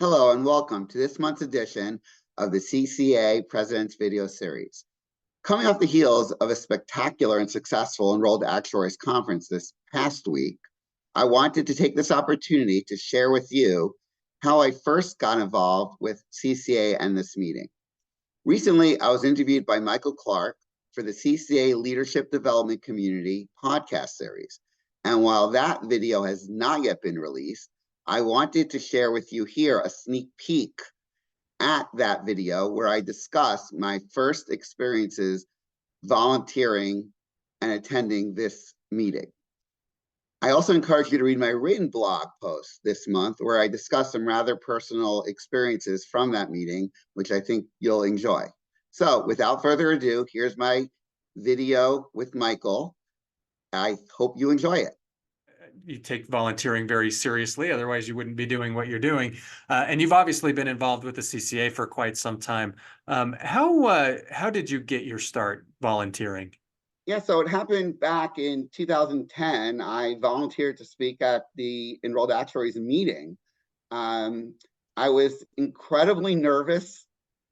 Hello and welcome to this month's edition of the CCA President's Video Series. Coming off the heels of a spectacular and successful Enrolled Actuaries Conference this past week, I wanted to take this opportunity to share with you how I first got involved with CCA and this meeting. Recently, I was interviewed by Michael Clark for the CCA Leadership Development Community podcast series. And while that video has not yet been released, I wanted to share with you here a sneak peek at that video where I discuss my first experiences volunteering and attending this meeting. I also encourage you to read my written blog post this month where I discuss some rather personal experiences from that meeting, which I think you'll enjoy. So without further ado, here's my video with Michael. I hope you enjoy it. You take volunteering very seriously, otherwise you wouldn't be doing what you're doing. And you've obviously been involved with the CCA for quite some time. How did you get your start volunteering? Yeah, so it happened back in 2010. I volunteered to speak at the Enrolled Actuaries meeting. I was incredibly nervous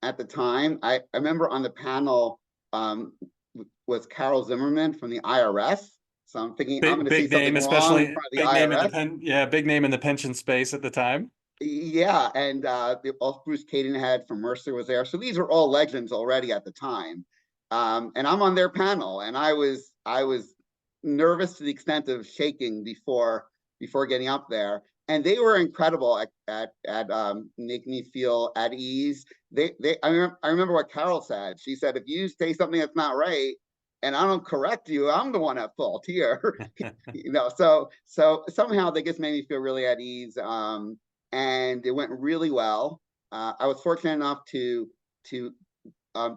at the time. I remember on the panel was Carol Zimmerman from the IRS. So I'm thinking I'm going to say something wrong in front of the IRS. Big name in the pension space at the time. Yeah, and Bruce Cadenhead from Mercer was there. So these are all legends already at the time. And I'm on their panel, and I was nervous to the extent of shaking before getting up there. And they were incredible at making me feel at ease. I remember what Carol said. She said, "If you say something that's not right, and I don't correct you, I'm the one at fault here." So somehow they just made me feel really at ease. And it went really well. I was fortunate enough to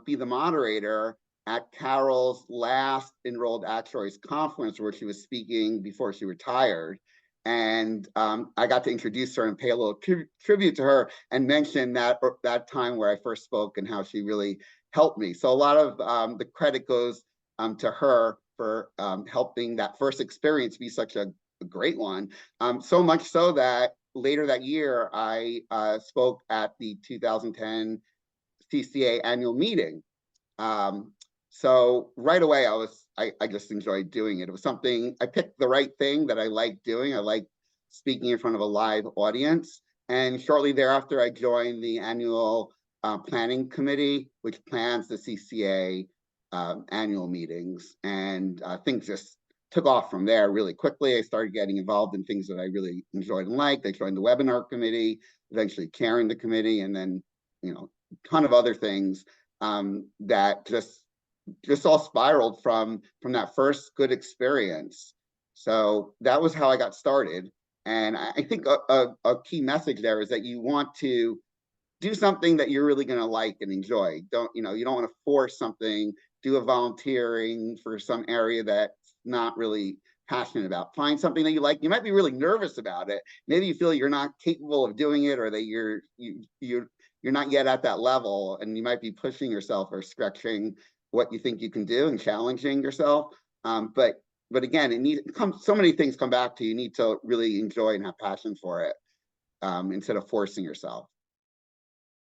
be the moderator at Carol's last Enrolled Actuaries Conference, where she was speaking before she retired. And I got to introduce her and pay a little tribute to her and mention that time where I first spoke and how she really helped me. So a lot of the credit goes to her for helping that first experience be such a great one. So much so that later that year, I spoke at the 2010 CCA annual meeting. So right away, I just enjoyed doing it. It was something, I picked the right thing that I liked doing. I liked speaking in front of a live audience. And shortly thereafter, I joined the annual planning committee, which plans the CCA annual meetings. And things just took off from there really quickly. I started getting involved in things that I really enjoyed and liked. I joined the webinar committee, eventually chairing the committee, and then, a ton of other things that just all spiraled from that first good experience. So that was how I got started. And I think a key message there is that you want to do something that you're really going to like and enjoy. You don't want to force something, do a volunteering for some area that's not really passionate about. Find something that you like. You might be really nervous about it. Maybe you feel you're not capable of doing it, or that you're not yet at that level, and you might be pushing yourself or stretching what you think you can do and challenging yourself. But again, so many things come back to you. You need to really enjoy and have passion for it instead of forcing yourself.